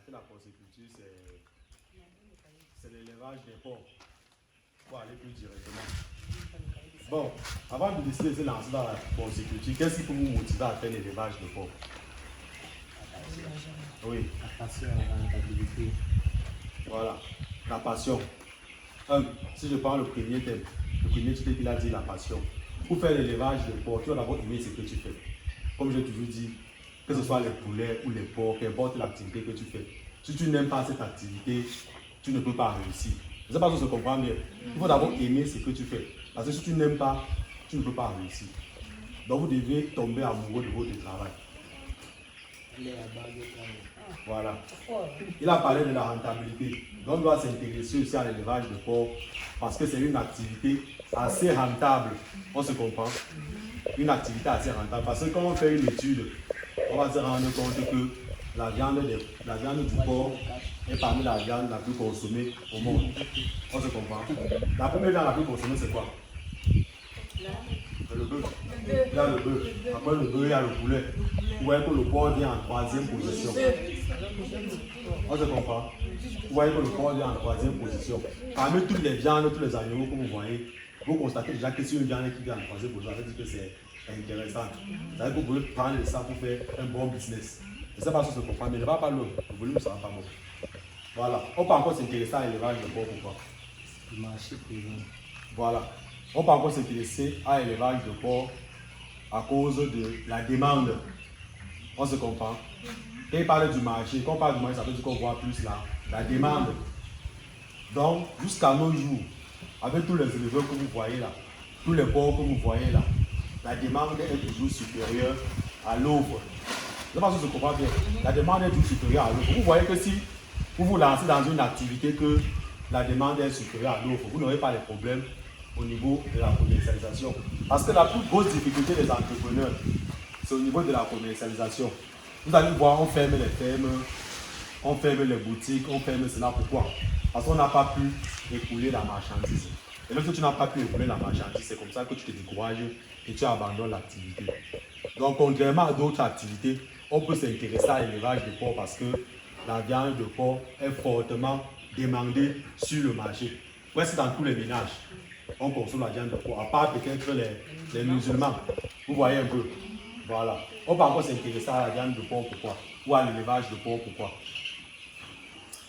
capacité de la porciculture, c'est l'élevage des porcs. Pour aller plus directement. Bon, avant de décider de se lancer dans la porciculture, qu'est-ce qui peut vous motiver à faire l'élevage de porcs? Oui. La passion, la rentabilité. Voilà, la passion. Si je prends le premier thème, le premier titre qu'il a dit, la passion. Pour faire l'élevage de porcs, tu vas d'abord aimer ce que tu fais. Comme j'ai toujours dit, que ce soit les poulets ou les porcs, qu'importe l'activité que tu fais. Si tu n'aimes pas cette activité, tu ne peux pas réussir. Je ne sais pas si on se comprend bien. Il faut d'abord aimer ce que tu fais. Parce que si tu n'aimes pas, tu ne peux pas réussir. Donc vous devez tomber amoureux de votre travail. Voilà. Il a parlé de la rentabilité. Donc on doit s'intéresser aussi à l'élevage de porcs parce que c'est une activité assez rentable. On se comprend? Une activité assez rentable. Parce que quand on fait une étude, on va se rendre compte que la viande du porc est parmi la viande la plus consommée au monde. On se comprend? La première viande la plus consommée, c'est quoi? Le bœuf. Il y a le bœuf. Après le bœuf, il y a le poulet. Vous voyez que le porc vient en troisième position. On se comprend? Vous voyez que le porc vient en troisième position. Parmi toutes les viandes, tous les animaux que vous voyez, vous constatez déjà que si une viande qui vient en troisième position, ça veut dire que c'est intéressant. Ça veut dire que vous pouvez prendre ça pour faire un bon business. Je ne sais pas si on se comprend, mais ne va pas loin. Le volume ne sera pas bon. Voilà. On peut encore s'intéresser à l'élevage de porc. Pourquoi? Le marché présent. Voilà. On peut encore s'intéresser à l'élevage de porc à cause de la demande. On se comprend. Quand il parle du marché, quand on parle du marché, ça veut dire qu'on voit plus la demande. Donc, jusqu'à nos jours, avec tous les éleveurs que vous voyez là, tous les porcs que vous voyez là, la demande est toujours supérieure à l'offre. Je ne sais pas si je comprends bien. La demande est toujours supérieure à l'offre. Vous voyez que si vous vous lancez dans une activité que la demande est supérieure à l'offre, vous n'aurez pas de problème au niveau de la commercialisation. Parce que la plus grosse difficulté des entrepreneurs, c'est au niveau de la commercialisation. Vous allez voir, on ferme les fermes, on ferme les boutiques, on ferme cela. Pourquoi? Parce qu'on n'a pas pu écouler la marchandise. Et lorsque tu n'as pas pu écouler la marchandise, c'est comme ça que tu te décourages et tu abandonnes l'activité. Donc, contrairement à d'autres activités, on peut s'intéresser à l'élevage de porc parce que la viande de porc est fortement demandée sur le marché. Presque dans tous les ménages, on consomme la viande de porc, à part peut-être les musulmans. Vous voyez un peu. Voilà. On peut encore s'intéresser à la viande de porc, pourquoi? Ou à l'élevage de porc, pourquoi?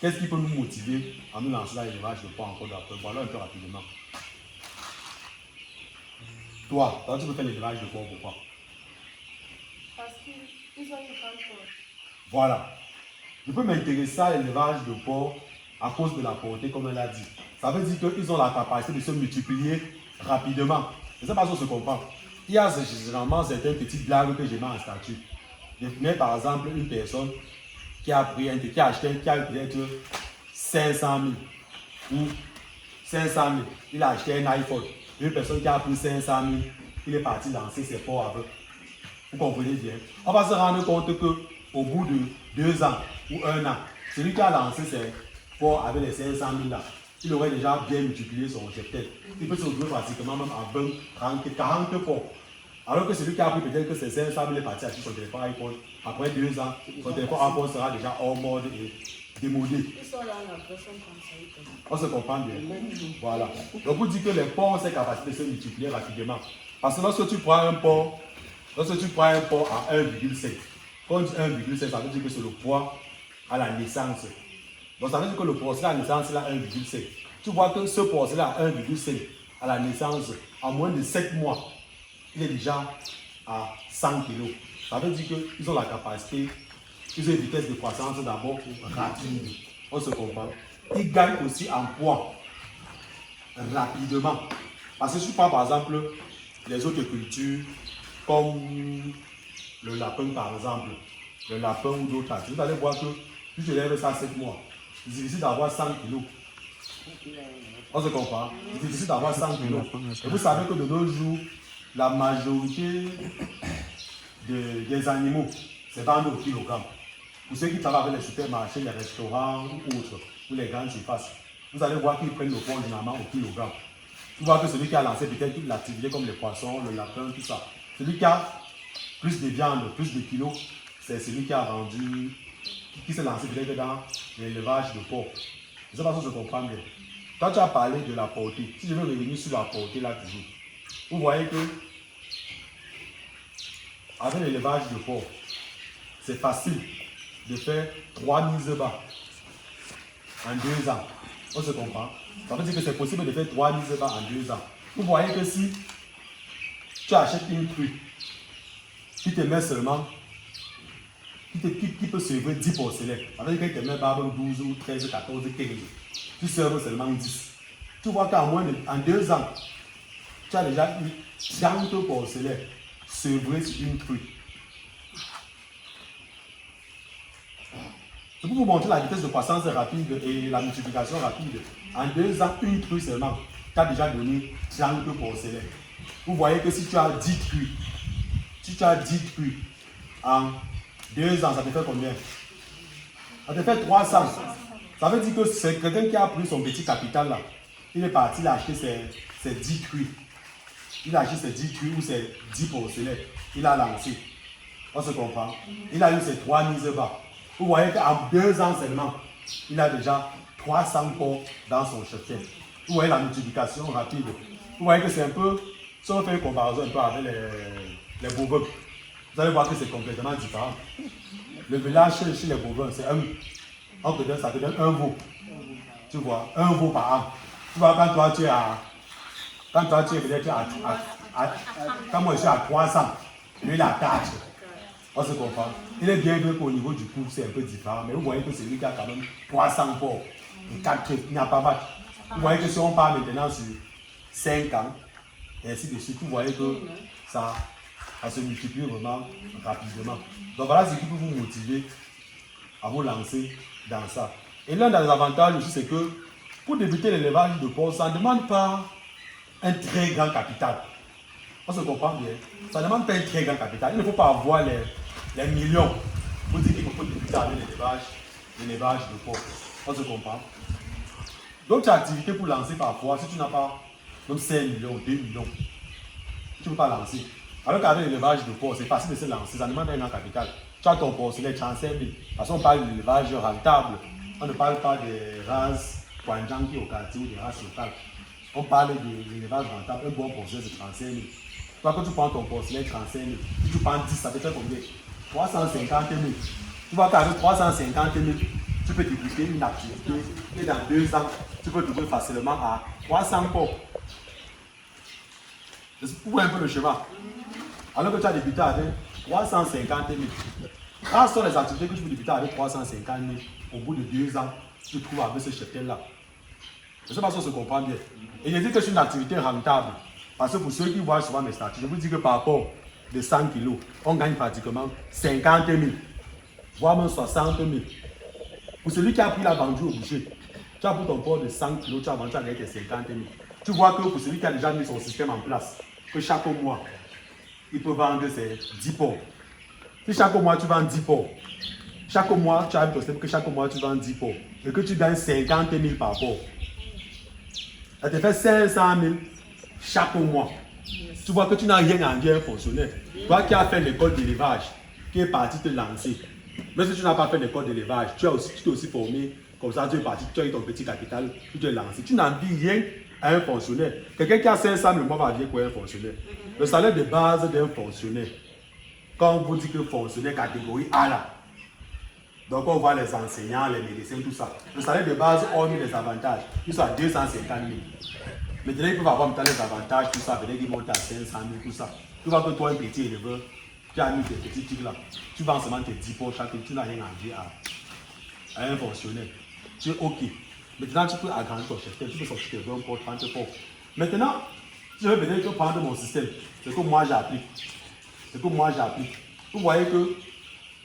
Qu'est-ce qui peut nous motiver à nous lancer dans l'élevage de porc encore d'après? Voilà un peu rapidement. Toi, tu peux faire l'élevage de porc, pourquoi? Parce qu'ils ont une grande porte. Voilà. Je peux m'intéresser à l'élevage de porc à cause de la portée, comme elle a dit. Ça veut dire qu'ils ont la capacité de se multiplier rapidement. Je ne sais pas si on se comprend. Il y a généralement certaines petites blagues que je mets en statut. Je connais par exemple une personne qui a pris qui a acheté peut-être 500 000 ou 500 000. Il a acheté un iPhone. Une personne qui a pris 500 000, il est parti lancer ses porcs avec. Vous comprenez bien. On va se rendre compte qu'au bout de 2 ans ou 1 an, celui qui a lancé ses porcs avec les 500 000 là, il aurait déjà bien multiplié son cheptel. Il peut se retrouver pratiquement même à 20, 30, 40 porcs. Alors que celui qui a pris peut-être que ses 500 000 est parti acheter son téléphone iPhone, après 2 ans, son téléphone iPhone sera déjà hors mode et démodé. Ils sont là en impression comme ça. On se comprend bien. Voilà. Donc vous dites que les porcs ont cette capacité de se multiplier rapidement. Parce que lorsque tu prends un porc à 1,5, quand on dit 1,5, ça veut dire que c'est le poids à la naissance. Donc ça veut dire que le porcelain à la naissance est à 1,5. Tu vois que ce porcelain à 1,5 à la naissance, en moins de 7 mois, il est déjà à 100 kg. Ça veut dire qu'ils ont la capacité, ils ont une vitesse de croissance d'abord rapide. On se comprend. Ils gagnent aussi en poids rapidement. Parce que si tu prends par exemple les autres cultures, comme le lapin par exemple, le lapin ou d'autres activités, vous allez voir que si tu lèves ça 7 mois, c'est difficile d'avoir 100 kg. On se comprend. C'est difficile d'avoir 100 kg. Et vous savez que de nos jours, la majorité des animaux, c'est vendu au kilogramme. Pour ceux qui travaillent avec les supermarchés, les restaurants ou autres, ou les grandes surfaces, vous allez voir qu'ils prennent le poids généralement au kilogramme. Tu vois que celui qui a lancé peut-être toute l'activité comme les poissons, le lapin, tout ça, celui qui a plus de viande, plus de kilos, c'est celui qui a vendu qui s'est lancé peut-être dans l'élevage de porc. Je ne sais pas si je comprends bien. Quand tu as parlé de la portée, si je veux revenir sur la portée là toujours, vous voyez que avec l'élevage de porc, c'est facile de faire 3 mises bas en 2 ans. On se comprend. Ça veut dire que c'est possible de faire 3 mises bas en 2 ans. Vous voyez que si tu achètes une crue qui te met seulement, qui peut servir 10 porcelaines, ça veut dire qu'il te met barbe 12 ou 13, 14, 15. Tu serves seulement 10. Tu vois qu'en moins en 2 ans, tu as déjà eu 30 porcelaines sevrées sur une crue. C'est pour vous montrer la vitesse de croissance rapide et la multiplication rapide. En 2 ans, une crue seulement, tu as déjà donné 30 porcelaines. Vous voyez que si tu as 10 crues, en 2 ans, ça te fait combien? Ça te fait 300. Ça veut dire que c'est quelqu'un qui a pris son petit capital là. Il est parti, il a acheté ses 10 crues. Il a acheté ses 10 crues ou ses 10 porcelaines. Il a lancé. On se comprend. Il a eu ses 3 mises bas. Vous voyez qu'en 2 ans seulement, il a déjà 300 porcs dans son cheptel. Vous voyez la multiplication rapide. Vous voyez que c'est un peu, si on fait une comparaison un peu avec les bovins, vous allez voir que c'est complètement différent. Le village chez les bovins, c'est ça te donne un veau. Tu vois, un veau par an. Tu vois, quand toi tu es peut-être quand moi je suis à 300, lui il est à 4. On se comprend. Il est bien vrai qu'au niveau du coût, c'est un peu différent. Mais vous voyez que c'est lui qui a quand même 300 porcs et 4 trucs. Il n'y a pas mal. Vous voyez que si on part maintenant sur 5 ans, et ainsi de suite, vous voyez que ça se multiplie vraiment rapidement. Donc voilà ce qui peut vous motiver à vous lancer dans ça. Et l'un des avantages aussi, c'est que pour débuter l'élevage de porc, ça ne demande pas un très grand capital. On se comprend bien. Ça ne demande pas un très grand capital. Il ne faut pas avoir les millions pour dire qu'il faut débuter avec l'élevage de porc. On se comprend. D'autres activités pour lancer parfois, si tu n'as pas même 5 millions, 2 millions, tu ne peux pas lancer. Alors qu'avec l'élevage de porc, c'est facile de se lancer, ça demande un grand capital. Tu as ton porcelet, 35 000. Parce qu'on parle de l'élevage rentable. On ne parle pas des races Kwanjangi au quartier ou des races locales. On parle de l'élevage rentable. Un bon porcelet, c'est 35 000. Toi, quand tu prends ton porcelet, 35 000, si tu prends 10, ça te fait combien? 350 000. Tu vois qu'avec 350 000, tu peux débuter une activité et dans 2 ans, tu peux trouver facilement à 300 porcs. Vous voyez un peu le chemin. Alors que tu as débuté avec 350 000. Quelles sont les activités que tu peux débuter avec 350 000 au bout de 2 ans, tu te trouves avec ce cheptel-là? Je ne sais pas si on se comprend bien. Et je dis que c'est une activité rentable. Parce que pour ceux qui voient souvent mes statuts, je vous dis que par rapport de 100 kilos, on gagne pratiquement 50 000, voire même 60 000. Pour celui qui a pris la vendu au boucher, tu as pris ton porc de 100 kilos, tu as vendu avec tes 50 000. Tu vois que pour celui qui a déjà mis son système en place, que chaque mois, il peut vendre ses 10 porcs. Si chaque mois tu vends 10 porcs, chaque mois tu as un système que chaque mois tu vends 10 porcs et que tu gagnes 50 000 par porc. Ça te fait 500 000 chaque mois. Tu vois que tu n'as rien à dire un fonctionnaire. Toi qui as fait l'école d'élevage, qui est parti te lancer. Même si tu n'as pas fait l'école d'élevage, tu t'es aussi formé. Comme ça, tu es parti, tu as eu ton petit capital, tu te lances. Tu n'en dis rien à un fonctionnaire. Quelqu'un qui a 500 000 mois va dire quoi un fonctionnaire. Le salaire de base d'un fonctionnaire, quand on vous dit que fonctionnaire catégorie A là, donc on voit les enseignants, les médecins, tout ça. Le salaire de base, hormis les avantages, ils sont à 250 000. Maintenant, ils peuvent avoir les avantages, tout ça, peut-être qu'ils montent à 500 000, tout ça. Tu vois que toi, un petit éleveur, tu as mis tes petits trucs là, tu vends seulement tes 10 pour chaque, tu n'as rien à dire à un fonctionnaire. Tu es OK. Maintenant, tu peux agrandir ton cheptel, tu peux sortir tes 20 pour 30 pour. Maintenant, je vais peut-être prendre mon système, c'est que moi j'applique. Vous voyez que,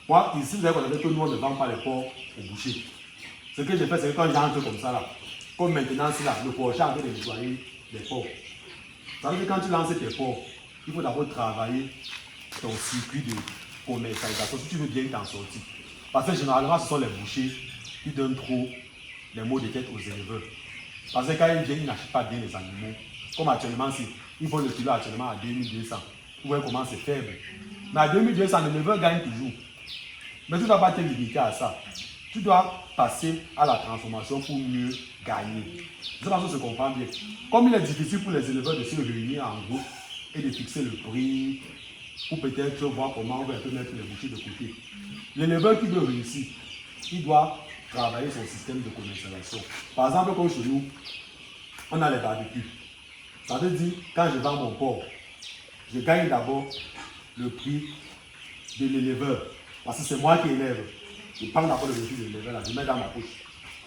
moi, ici, vous avez constaté que nous, on ne vend pas les porcs au boucher. Ce que j'ai fait, c'est que quand j'entre comme ça là, comme maintenant, c'est là, le porc, j'ai envie de nettoyer les porcs. Ça veut dire que quand tu lances tes porcs, il faut d'abord travailler ton circuit de commercialisation si tu veux bien t'en sortir. Parce que généralement, ce sont les bouchers qui donnent trop les maux de tête aux éleveurs. Parce que quand ils viennent, ils n'achètent pas bien les animaux. Comme actuellement, ils font le kilo actuellement à 2200. Vous voyez comment c'est faible. Mais à 2200, l'éleveur gagne toujours. Mais tu ne dois pas te limiter à ça. Tu dois passer à la transformation pour mieux gagner. Je pense que se comprend bien. Comme il est difficile pour les éleveurs de se réunir en groupe et de fixer le prix, ou peut-être voir comment on va un peu mettre les bouchées de côté. L'éleveur qui veut réussir, il doit travailler son système de commercialisation. Par exemple, comme chez nous, on a les barbecues. Ça veut dire, quand je vends mon porc, je gagne d'abord le prix de l'éleveur. Parce que c'est moi qui élève. Je prends d'abord le prix de l'éleveur, je mets dans ma poche.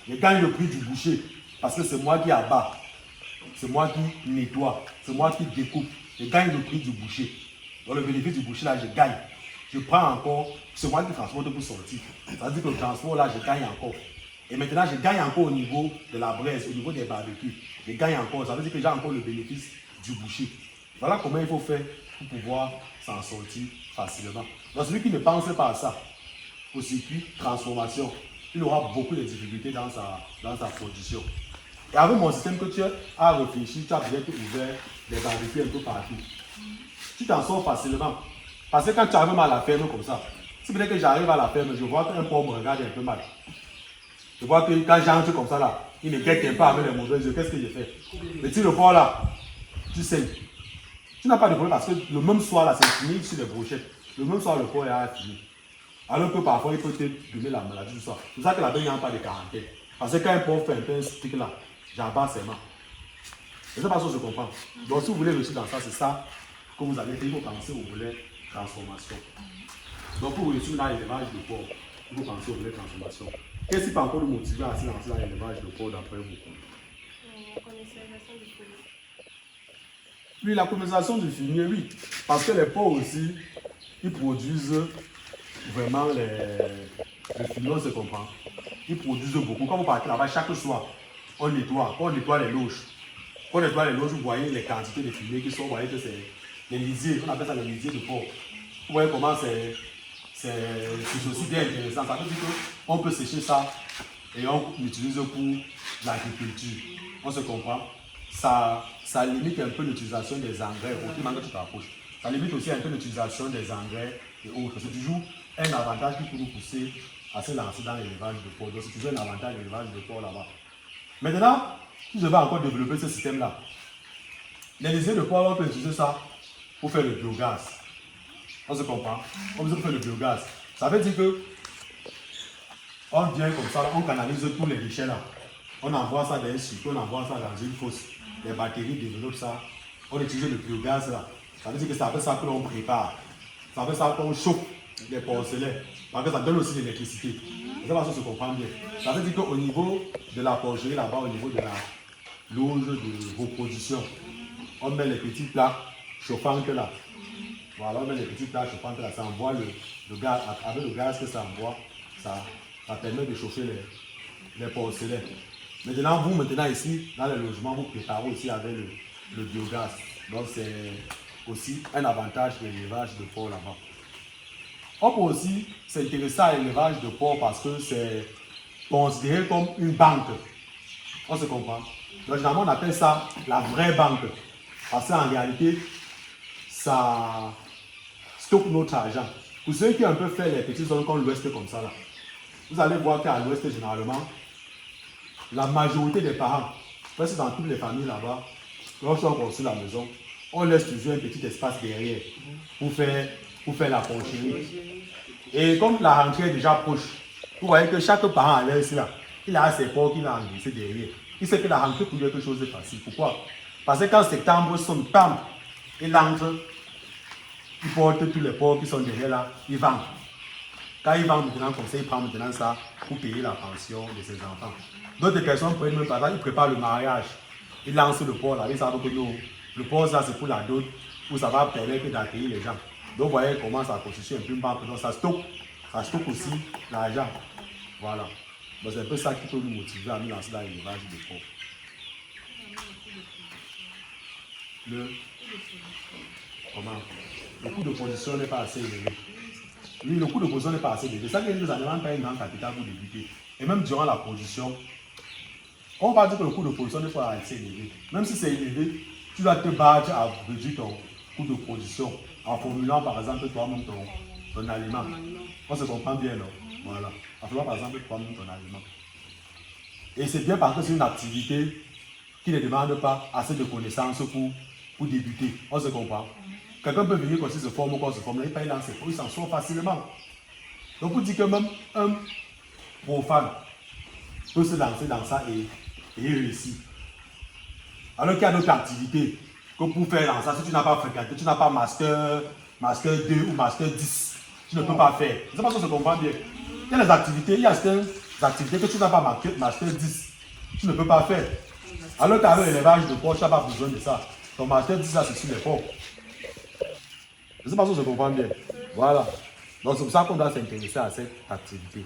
Je gagne le prix du boucher. Parce que c'est moi qui abat. C'est moi qui nettoie. C'est moi qui découpe. Je gagne le prix du boucher. Dans le bénéfice du boucher, là, je gagne. Je prends encore. C'est moi qui transporte pour sortir. Ça veut dire que le transport, là, je gagne encore. Et maintenant, je gagne encore au niveau de la braise, au niveau des barbecues. Je gagne encore. Ça veut dire que j'ai encore le bénéfice du boucher. Voilà comment il faut faire pour pouvoir s'en sortir facilement. Donc, celui qui ne pense pas à ça, au circuit transformation, il aura beaucoup de difficultés dans sa production. Et avec mon système que tu as réfléchi, tu as peut-être ouvert des barbecues un peu partout. Tu t'en sors facilement. Parce que quand tu arrives à la ferme comme ça, si peut-être que j'arrive à la ferme, je vois qu'un porc me regarde un peu mal. Je vois que quand j'entre comme ça là, il me guette un peu avec les mauvais yeux. Qu'est-ce que je fais? Je tire le porc là, tu sais. Tu n'as pas de problème parce que le même soir là, c'est fini sur les brochettes. Le même soir, le porc est fini. Alors que parfois, il peut te donner la maladie du soir. C'est pour ça que là-bas, il n'y a pas de quarantaine. Parce que quand un porc fait un peu un stick là, j'abats ses mains. Je ne sais pas si je comprends. Donc, si vous voulez réussir dans ça, c'est ça que vous allez faire. Il faut penser au volet transformation. Donc, pour réussir dans l'élevage de porc, il faut penser au volet transformation. Qu'est-ce qui peut encore nous motiver à se lancer dans l'élevage de porc d'après vous? La commercialisation du produit. Oui, la commercialisation du fumier, oui. Parce que les porcs aussi, ils produisent vraiment le fumier, on se comprend. Ils produisent beaucoup. Quand vous partez là-bas, chaque soir, on nettoie les loges. Quand on nettoie les loges, vous voyez les quantités de fumier qui sont, vous voyez que c'est les lisiers, on appelle ça les lisiers de porc. Vous voyez comment c'est aussi bien intéressant. Ça veut dire qu'on peut sécher ça et on l'utilise pour l'agriculture. On se comprend. Ça limite un peu l'utilisation des engrais. Ça limite aussi un peu l'utilisation des engrais et autres. C'est toujours un avantage qui peut nous pousser à se lancer dans l'élevage de porc. Donc c'est toujours un avantage de l'élevage de porc là-bas. Maintenant, si je vais encore développer ce système-là, les lisiers de porc, on peut utiliser ça pour faire le biogaz. On se comprend. On peut faire le biogaz. Ça veut dire que on vient comme ça, on canalise tous les déchets là. On envoie ça dans un circuit, on envoie ça dans une fosse. Les batteries développent ça. On utilise le biogaz là. Ça veut dire que c'est avec ça que l'on prépare. C'est avec ça qu'on chauffe les porcelains. Parce que ça donne aussi de l'électricité. C'est ça que se comprend bien. Ça veut dire qu'au niveau de la porcherie là-bas, au niveau de la loge de reproduction, on met les petits plats chauffantes là. Voilà, on met les petits plats chauffantes là. Ça envoie le gaz. Avec le gaz que ça envoie, ça permet de chauffer les porcelains. Maintenant, maintenant ici, dans les logements, vous préparez aussi avec le biogaz. Donc c'est aussi un avantage de l'élevage de porc là-bas. On peut aussi s'intéresser à l'élevage de porc parce que c'est considéré comme une banque. On se comprend. Donc généralement on appelle ça la vraie banque. Parce qu'en réalité, ça stocke notre argent. Pour ceux qui ont un peu fait les petites zones comme l'ouest comme ça, là, vous allez voir qu'à l'ouest, généralement, la majorité des parents, presque dans toutes les familles là-bas, lorsqu'on construit la maison, on laisse toujours un petit espace derrière pour faire la porcherie. Et comme la rentrée est déjà proche, vous voyez que chaque parent à l'aise là, il a ses porcs qu'il a engraissés derrière. Il sait que la rentrée pour lui est quelque chose de facile. Pourquoi? Parce que quand septembre sonne, pam, il entre, il porte tous les porcs qui sont derrière là, il vend. Quand il vend maintenant comme ça, il prend maintenant ça pour payer la pension de ses enfants. D'autres personnes prennent même par exemple, ils préparent le mariage. Ils lancent le porc là, ils savent que non, le porc ça c'est pour la dot, où ça va permettre d'accueillir les gens. Donc vous voyez comment ça constitue un peu une banque. Donc ça stocke aussi l'argent. Voilà. Donc c'est un peu ça qui peut nous motiver à nous lancer dans l'élevage de porc. Le coût de production n'est pas assez élevé. Oui, le coût de production n'est pas assez élevé. Ça veut dire que ça demande pas un grand capital pour débuter. Et même durant la production, on va dire que le coût de production n'est pas assez élevé. Même si c'est élevé, tu dois te battre à réduire ton coût de production en formulant par exemple toi-même ton aliment. On se comprend bien, non? Voilà. Il faut par exemple prendre ton aliment. Et c'est bien parce que c'est une activité qui ne demande pas assez de connaissances pour débuter. On se comprend. Quelqu'un peut venir comme si se forme ou qu'on se forme, il paye dans ses il s'en sort facilement. Donc pour dire que même un profane peut se lancer dans ça et réussir. Alors qu'il y a d'autres activités que pour faire dans ça, si tu n'as pas fréquenté, tu n'as pas master 2 ou master 10, tu ne peux pas faire. C'est parce que se comprend bien. Il y a des activités, il y a certaines activités que tu n'as pas master 10, tu ne peux pas faire. Alors qu'avec l'élevage de porc, tu n'as pas besoin de ça. Ton master 10, là, c'est sur les porcs. Je ne sais pas si je comprends bien. Voilà. Donc c'est pour ça qu'on doit s'intéresser à cette activité.